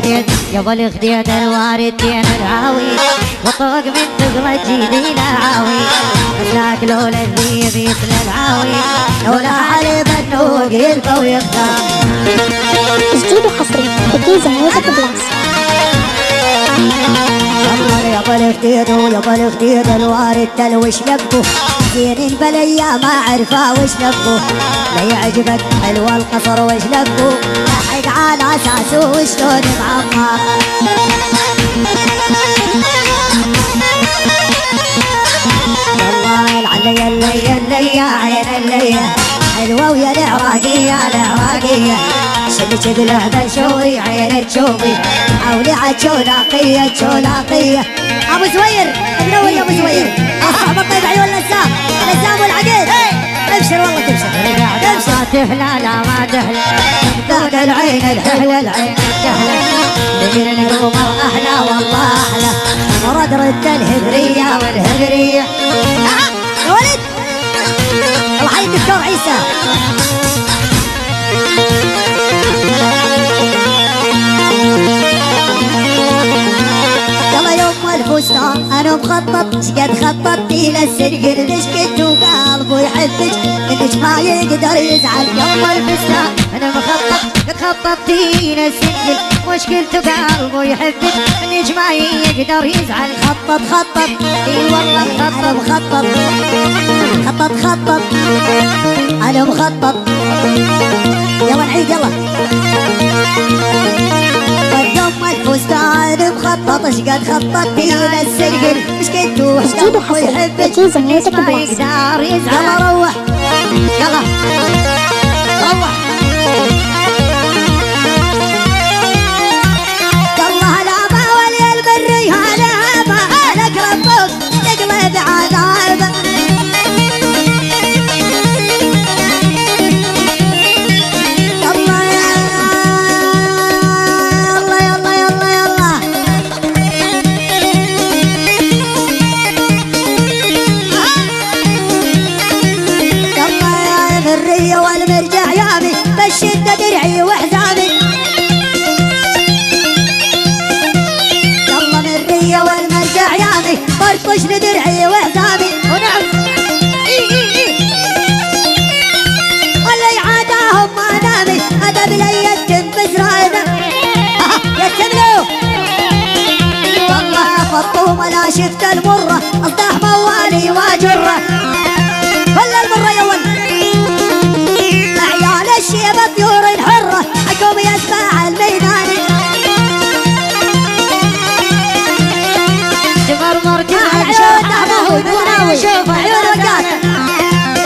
الخديد يابا الخديد الواردين العاوي وطوق من ثقل جيدي العاوي مساك لولا الذيب يسل العاوي لولا حليب النوق يلقى ويبقى. جديد وحصري بكيزة ميوزك بلاس. يابا الخديد ويابا الخديد الوارد تلوش لبه زين البلية ما عرفه وش لبه لا يعجبك حلو القصر وش لبه لحق على اساسه وشلون معمر. والله العلي اللي اللي يا عين اللي حلوة ويا العراقية العراقية شلك بلعبة شوري عين تشوفي حولي عالشولاقية شولاقية. ابو زوير منور يا ابو زوير اصحاب الطيب عيون لزام لزام والعقيد ابشر والله تبشر تبشر ما تحلى لا ما تحلى ذاك العين الحلوة العين الجهلة دير القمر احلى والله احلى ورد رد الهدرية والهدرية. يا ولد الله حي الدكتور عيسى. يلا يوم الفستان انا مخطط شقد خططتي للسرقل ليش كنت وقلبه يحبك انك ما يقدر يزعل. يوم الفستان انا مخطط خططتي للسرقل مشكلته قلبه يحبك انك ما يقدر يزعل. خطط خطط اي والله خطط خطط خطط خطط انا مخطط. يلا نعيد يلا يوم الفستان مخطط شقد خططتي للسرقل مش كنت وحدك ويحبك ما يقدر يزعل. يلا روح يلا روح يلا هلا ولي البري هلا هبا انا اقرب فوق تقلب عذابه. والمرجع يامي بالشدة درعي وحزامي يلا مرية والمرجع يامي برطش لدرعي وحزامي. ونعم واللي عاداهم ما نامي ادب لي يتم بزرايده يتملو والله فطومة لا شفت المرة اصدح موالي واجره ولا المرة يا ولد الشيبة طيور حرة حكم يسمع الميداني تمرمر جمال محمود وناوي شوف عيون وقات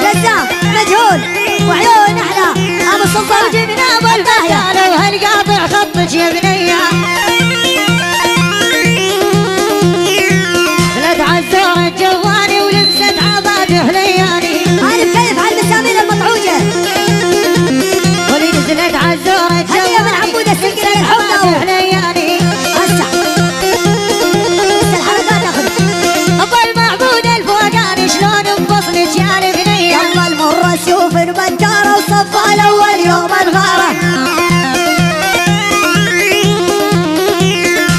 لزام مجهول وعيون احلى ابو السلطان وجبنا ابو البهية لو هالقاطع خطك يا بنية ولد عالزور الجواني ولبست عباده لياني. انا مكيف هالمسامير المطعوجة نزلت عالزورة هدية من عبود السنقل الحب وحلياني هسع الحركات اخذ ابو المعبود الفوقاني شلون انفصلت يا البنية. يلا المرة شوف البجارة وصفها الاول يوم الغارة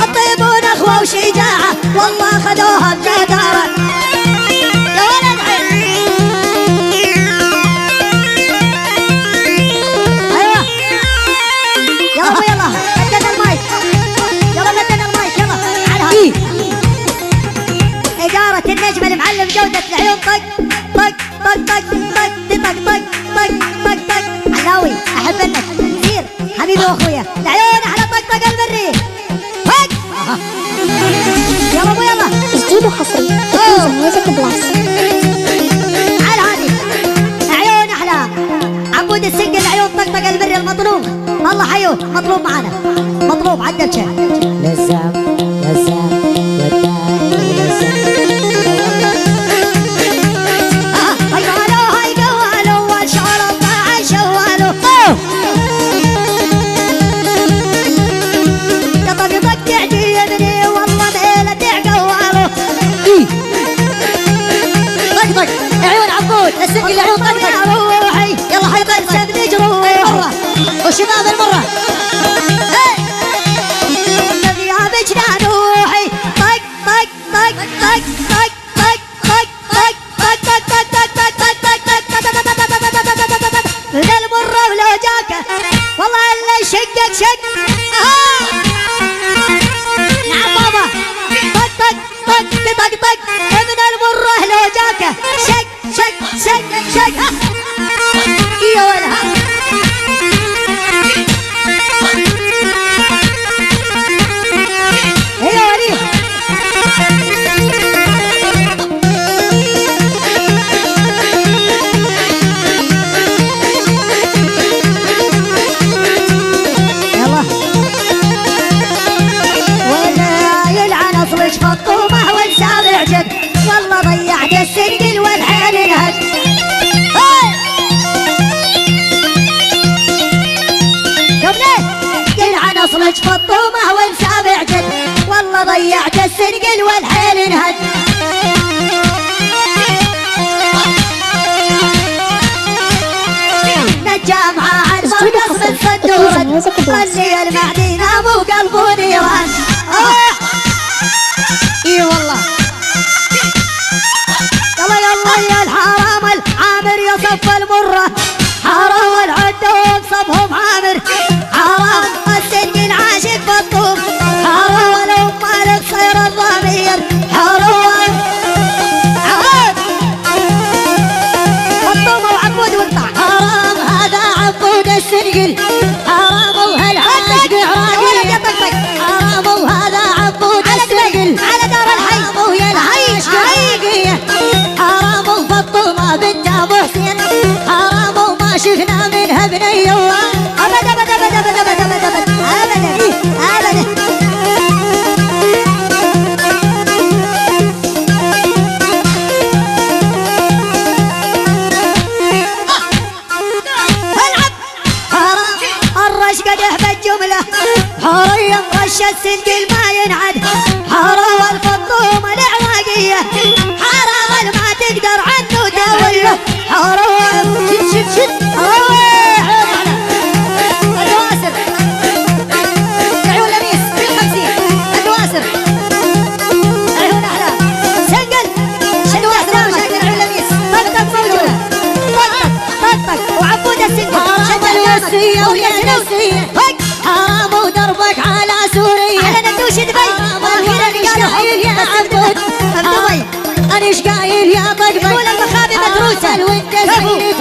الطيبون اخوة وشجاعة والله خذوها بجدارة. النجم المعلم جودة العيون طق طق طق طق طق طق طق طق طق طق علاوي احب انك كثير حبيبي واخويا العيون احلى طق طق البري طق. يلا ابو يلا جديد وحصري بكيزة ميوزك بلاس. تعال هادي عيون احلى عبود السنقل العيون طق طق البري المطلوب الله حيوه مطلوب معانا مطلوب عدلشه لزام لزام عيون عبود السنقل عيون طقطق روحي يلا حيطر سبني جروح والشباب المرة نعم بابا. طق طق طق طق طق ابن المره لو جاكه شق شق شق شق. يا ولها يا ولي. يلا ولا يلعن اصلك فطومه والسابع جد والله ضيعت السنقل والحين انهد. يلعن اصلك فطومه والسابع جد والله ضيعت السنقل والحين انهد. نجامها عن مرقص من صدورك خلي المعدي نام وقلبه نيران. اي والله. يلا يلا يا الحرام العامر يصف المره حرام العدوم صفهم عامر حرام السنين عاشق بطوم حرام لو مالك صير الضمير حرام عاد بطوم وعبود وقطع حرام هذا عبود السنقل حرام وهالعاشق عراقي حرام وهذا عبود السنقل على دار الحي حرام ويا العيش حقيقية حرام وفطومة بنت ابو حسين حرام وما شفنا منها بني الله ابد ابد ابد ابد ابد ابد ابد ابد ابد. العب حرام الرش قدح بالجملة حرية رش السنقل ما ينعد حرام الفطومة العراقية حرام ما تقدر عنه تاوله حرام شد شد شد الدواسر عيون لميس بالخمسين الدواسر عيون احلى سنقل شد واسر مشاكل عيون لميس طقطق مولولة طقطق طقطق وعبود السنقل شد الوسية ويا نسية حرام ودربك على سوريا على ندوش دبي يا عبود دبي انا ايش قايل يا طقطق يقول المخابي مدروسة وانت زينك